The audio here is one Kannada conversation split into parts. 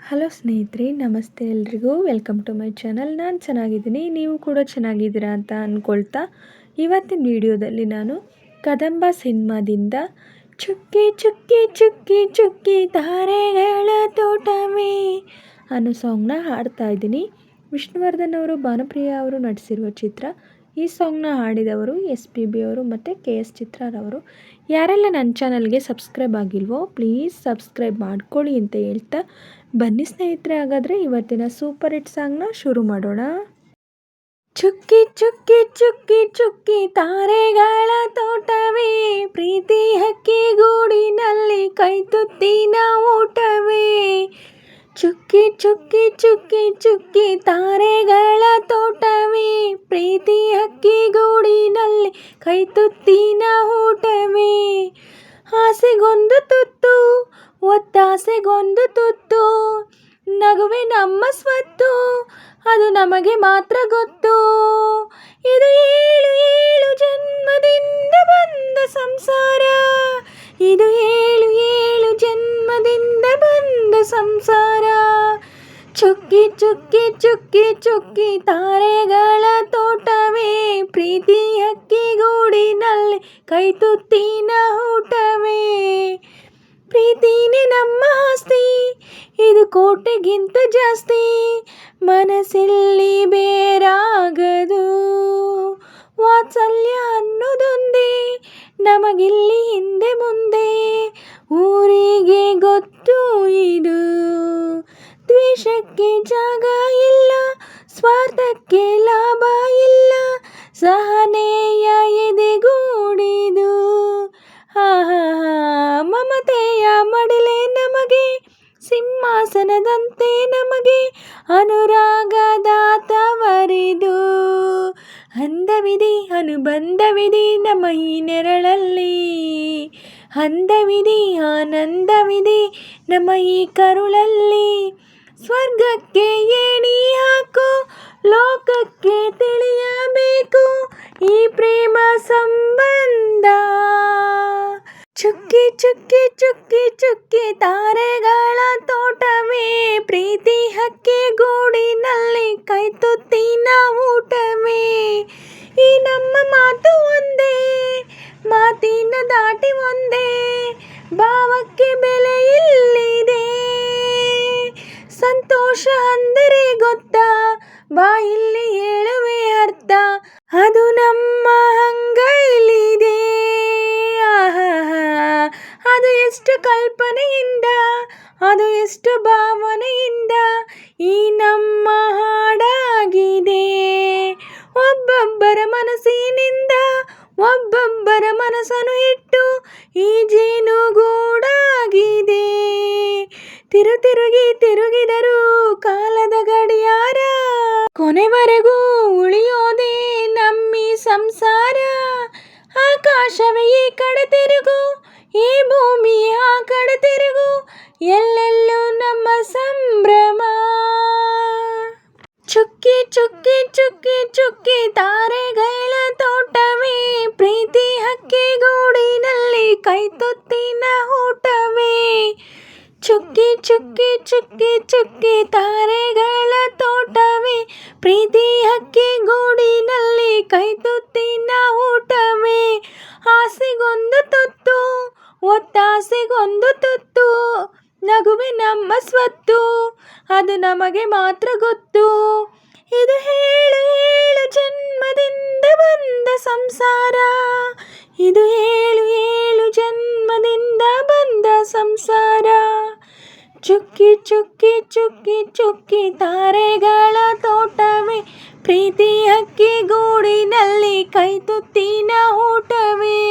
ಹಲೋ ಸ್ನೇಹಿತರೆ, ನಮಸ್ತೆ ಎಲ್ರಿಗೂ. Welcome to my channel. ನಾನು ಚೆನ್ನಾಗಿದ್ದೀನಿ, ನೀವು ಕೂಡ ಚೆನ್ನಾಗಿದ್ದೀರಾ ಅಂತ ಅಂದ್ಕೊಳ್ತಾ ಇವತ್ತಿನ ವಿಡಿಯೋದಲ್ಲಿ ನಾನು ಕದಂಬ ಸಿನಿಮಾದಿಂದ ಚುಕ್ಕಿ ಚುಕ್ಕಿ ಚುಕ್ಕಿ ಚುಕ್ಕಿ ತಾರೆಗಳ ತೋಟವೇ ಅನ್ನೋ ಸಾಂಗ್ನ ಹಾಡ್ತಾ ಇದ್ದೀನಿ. ವಿಷ್ಣುವರ್ಧನ್ ಅವರು, ಭಾನುಪ್ರಿಯ ಅವರು ನಟಿಸಿರುವ ಚಿತ್ರ. ಈ ಸಾಂಗ್ನ ಹಾಡಿದವರು SPB ಅವರು ಮತ್ತು KS ಚಿತ್ರರವರು. ಯಾರೆಲ್ಲ ನನ್ನ ಚಾನಲ್ಗೆ ಸಬ್ಸ್ಕ್ರೈಬ್ ಆಗಿಲ್ವೋ ಪ್ಲೀಸ್ ಸಬ್ಸ್ಕ್ರೈಬ್ ಮಾಡ್ಕೊಳ್ಳಿ ಅಂತ ಹೇಳ್ತಾ ಬನ್ನಿ ಸ್ನೇಹಿತರೆ, ಹಾಗಾದರೆ ಇವತ್ತಿನ ಸೂಪರ್ ಹಿಟ್ ಸಾಂಗ್ನ ಶುರು ಮಾಡೋಣ. ಚುಕ್ಕಿ ಚುಕ್ಕಿ ಚುಕ್ಕಿ ಚುಕ್ಕಿ ತಾರೆಗಳ ತೋಟವೇ, ಪ್ರೀತಿ ಹಕ್ಕಿ ಗೂಡಿನಲ್ಲಿ ಕೈತುತ್ತಿನ ಊಟವೇ. ಚುಕ್ಕಿ ಚುಕ್ಕಿ ಚುಕ್ಕಿ ಚುಕ್ಕಿ ತಾರೆಗಳ ತೋಟವೇ, ಪ್ರೀತಿ ಹಕ್ಕಿ ಗೂಡಿನಲ್ಲಿ ಕೈತುತ್ತಿನ ಊಟವೇ. ಆಸೆಗೊಂದು ತುತ್ತು, ಒತ್ತಾಸೆಗೊಂದು ತುತ್ತು, ನಗುವೆ ನಮ್ಮ ಸ್ವತ್ತು, ಅದು ನಮಗೆ ಮಾತ್ರ ಗೊತ್ತು. ಇದು ಏಳು ಏಳು ಜನ್ಮದಿಂದ ಬಂದ ಸಂಸಾರ, ಇದು ಏಳು ಏಳು ಜನ್ಮದಿಂದ ಬಂದ ಸಂಸಾರ. ಚುಕ್ಕಿ ಚುಕ್ಕಿ ಚುಕ್ಕಿ ಚುಕ್ಕಿ ತಾರೆಗಳ ತೋಟವೇ, ಪ್ರೀತಿ ಹಕ್ಕಿ ಗೂಡಿನಲ್ಲಿ ಕೈತುತ್ತಿನ ಊಟವೇ. ಪ್ರೀತಿನೇ ನಮ್ಮ ಆಸ್ತಿ, ಇದು ಕೋಟೆಗಿಂತ ಜಾಸ್ತಿ, ಮನಸ್ಸಲ್ಲಿ ಬೇರಾಗದು. ವಾತ್ಸಲ್ಯ ಅನ್ನೋದೊಂದೇ ನಮಗಿಲ್ಲಿ ಹಿಂದೆ ಮುಂದೆ, ಊರಿಗೆ ಗೊತ್ತು ಇದು. ದ್ವೇಷಕ್ಕೆ ಜಾಗ ಇಲ್ಲ, ಸ್ವಾರ್ಥಕ್ಕೆ ಲಾಭ ಇಲ್ಲ, ಸಹನೆಯ ಎದೆಗೂಡಿದು. ಮಮತೆಯ ಮಡಿಲೆ ನಮಗೆ, ಸಿಂಹಾಸನದಂತೆ ನಮಗೆ ಅನುರಾಗದ ತವರಿದು. ಅಂದವಿದೆ ಅನುಬಂಧವಿದೆ ನಮ್ಮ ಈ ನೆರಳಲ್ಲಿ, ಅಂದವಿದೆ ಆನಂದವಿದೆ ನಮ್ಮ ಈ ಕರುಳಲ್ಲಿ. ಸ್ವರ್ಗಕ್ಕೆ ಏಣಿ ಹಾಕು, ಲೋಕಕ್ಕೆ ತಿಳಿಯಬೇಕು ಈ ಪ್ರೇಮ ಸಂಬಂಧ. ಚುಕ್ಕಿ ಚುಕ್ಕಿ ಚುಕ್ಕಿ ಚುಕ್ಕಿ ತಾರೆಗಳ ತೋಟವೇ, ಪ್ರೀತಿ ಹಕ್ಕಿ ಗೂಡಿನಲ್ಲಿ ಕೈತುತ್ತಿನ ಊಟವೇ. ಈ ನಮ್ಮ ಮಾತು ಒಂದೇ, ಮಾತಿನ ದಾಟಿ ಒಂದೇ, ಭಾವಕ್ಕೆ ಬೆಲೆ ಇಲ್ಲಿದೆ. ಸಂತೋಷ ಅಂದರೆ ಗೊತ್ತಾ, ಬಾಯಿಲ್ಲಿ ಹೇಳುವೆ ಅರ್ಥ, ಅದು ನಮ್ಮ ಅಂಗೈಲಿದೆ. ಅದು ಎಷ್ಟು ಕಲ್ಪನೆಯಿಂದ, ಅದು ಎಷ್ಟು ಭಾವನೆಯಿಂದ ಈ ನಮ್ಮ ಹಾಡಾಗಿದೆ. ಒಬ್ಬೊಬ್ಬರ ಮನಸ್ಸಿನಿಂದ ಒಬ್ಬೊಬ್ಬರ ಮನಸ್ಸನ್ನು ಇಟ್ಟು ಈ ಜೇನುಗೂಡಾಗಿದೆ. ತಿರುಗಿ ತಿರುಗಿದರು ಕಾಲದ ಗಡಿಯಾರ, ಕೊನೆವರೆಗೂ ಉಳಿಯೋದೇ ನಮ್ಮಿ ಸಂಸಾರ. ಆಕಾಶವೇ ಈ ಕಡೆ ತಿರುಗು, ಈ ಭೂಮಿ ಆ ಕಡೆ ತಿರುಗು, ಎಲ್ಲೆಲ್ಲೂ ನಮ್ಮ ಸಂಭ್ರಮ. ಚುಕ್ಕಿ ಚುಕ್ಕಿ ಚುಕ್ಕಿ ಚುಕ್ಕಿ ತಾರೆಗಳ ತೋಟವೇ, ಪ್ರೀತಿ ಹಕ್ಕಿ ಗೂಡಿನಲ್ಲಿ ಕೈತುತ್ತಿನ ಊಟವೇ. ಚುಕ್ಕಿ ಚುಕ್ಕಿ ಚುಕ್ಕಿ ಚುಕ್ಕಿ ತಾರೆಗಳ ತೋಟವೇ, ಪ್ರೀತಿ ಹಕ್ಕಿ ಗೂಡಿನಲ್ಲಿ ಕೈತುತ್ತಿನ ಊಟವೇ. ಆಸೆಗೊಂದು ತುತ್ತು, ಒತ್ತಾಸೆಗೊಂದು ತುತ್ತು, ನಗುವೆ ನಮ್ಮ ಸ್ವತ್ತು, ಅದು ನಮಗೆ ಮಾತ್ರ ಗೊತ್ತು. ಇದು ಏಳು ಏಳು ಜನ್ಮದಿಂದ ಬಂದ ಸಂಸಾರ, ಇದು ಏಳು ಏಳು ಜನ್ಮದಿಂದ ಬಂದ ಸಂಸಾರ. ಚುಕ್ಕಿ ಚುಕ್ಕಿ ಚುಕ್ಕಿ ಚುಕ್ಕಿ ತಾರೆಗಳ ತೋಟವೇ, ಪ್ರೀತಿ ಹಕ್ಕಿ ಗೂಡಿನಲ್ಲಿ ಕೈತುತ್ತಿನ ಊಟವೇ.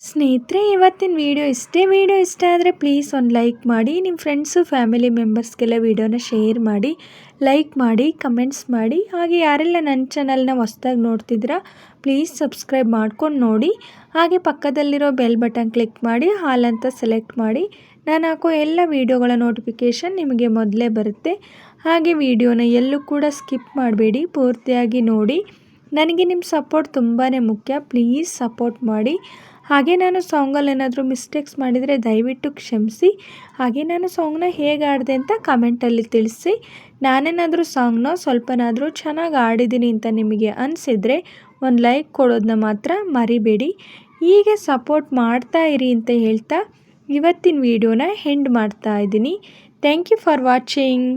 ಸ್ನೇಹಿತರೆ, ಇವತ್ತಿನ ವಿಡಿಯೋ ಇಷ್ಟೇ. ವಿಡಿಯೋ ಇಷ್ಟ ಆದರೆ ಪ್ಲೀಸ್ ಒಂದು ಲೈಕ್ ಮಾಡಿ, ನಿಮ್ಮ ಫ್ರೆಂಡ್ಸು ಫ್ಯಾಮಿಲಿ ಮೆಂಬರ್ಸ್ಗೆಲ್ಲ ವಿಡಿಯೋನ ಶೇರ್ ಮಾಡಿ, ಲೈಕ್ ಮಾಡಿ, ಕಮೆಂಟ್ಸ್ ಮಾಡಿ. ಹಾಗೆ ಯಾರೆಲ್ಲ ನನ್ನ ಚಾನಲ್ನ ಹೊಸ್ದಾಗಿ ನೋಡ್ತಿದ್ದೀರಾ ಪ್ಲೀಸ್ ಸಬ್ಸ್ಕ್ರೈಬ್ ಮಾಡ್ಕೊಂಡು ನೋಡಿ. ಹಾಗೆ ಪಕ್ಕದಲ್ಲಿರೋ ಬೆಲ್ ಬಟನ್ ಕ್ಲಿಕ್ ಮಾಡಿ ಆಲ್ ಅಂತ ಸೆಲೆಕ್ಟ್ ಮಾಡಿ. ನಾನು ಹಾಕೋ ಎಲ್ಲ ವೀಡಿಯೋಗಳ ನೋಟಿಫಿಕೇಷನ್ ನಿಮಗೆ ಮೊದಲೇ ಬರುತ್ತೆ. ಹಾಗೆ ವಿಡಿಯೋನ ಎಲ್ಲೂ ಕೂಡ ಸ್ಕಿಪ್ ಮಾಡಬೇಡಿ, ಪೂರ್ತಿಯಾಗಿ ನೋಡಿ. ನನಗೆ ನಿಮ್ಮ ಸಪೋರ್ಟ್ ತುಂಬಾ ಮುಖ್ಯ, ಪ್ಲೀಸ್ ಸಪೋರ್ಟ್ ಮಾಡಿ. ಹಾಗೆ ನಾನು ಸಾಂಗಲ್ಲಿ ಏನಾದರೂ ಮಿಸ್ಟೇಕ್ಸ್ ಮಾಡಿದರೆ ದಯವಿಟ್ಟು ಕ್ಷಮಿಸಿ. ಹಾಗೆ ನಾನು ಸಾಂಗ್ನ ಹೇಗೆ ಆಡಿದೆ ಅಂತ ಕಮೆಂಟಲ್ಲಿ ತಿಳಿಸಿ. ನಾನೇನಾದರೂ ಸಾಂಗ್ನ ಸ್ವಲ್ಪನಾದರೂ ಚೆನ್ನಾಗಿ ಆಡಿದ್ದೀನಿ ಅಂತ ನಿಮಗೆ ಅನಿಸಿದರೆ ಒಂದು ಲೈಕ್ ಕೊಡೋದನ್ನ ಮಾತ್ರ ಮರಿಬೇಡಿ. ಹೀಗೆ ಸಪೋರ್ಟ್ ಮಾಡ್ತಾ ಇರಿ ಅಂತ ಹೇಳ್ತಾ ಇವತ್ತಿನ ವಿಡಿಯೋನ ಎಂಡ್ ಮಾಡ್ತಾ ಇದ್ದೀನಿ. Thank you for watching.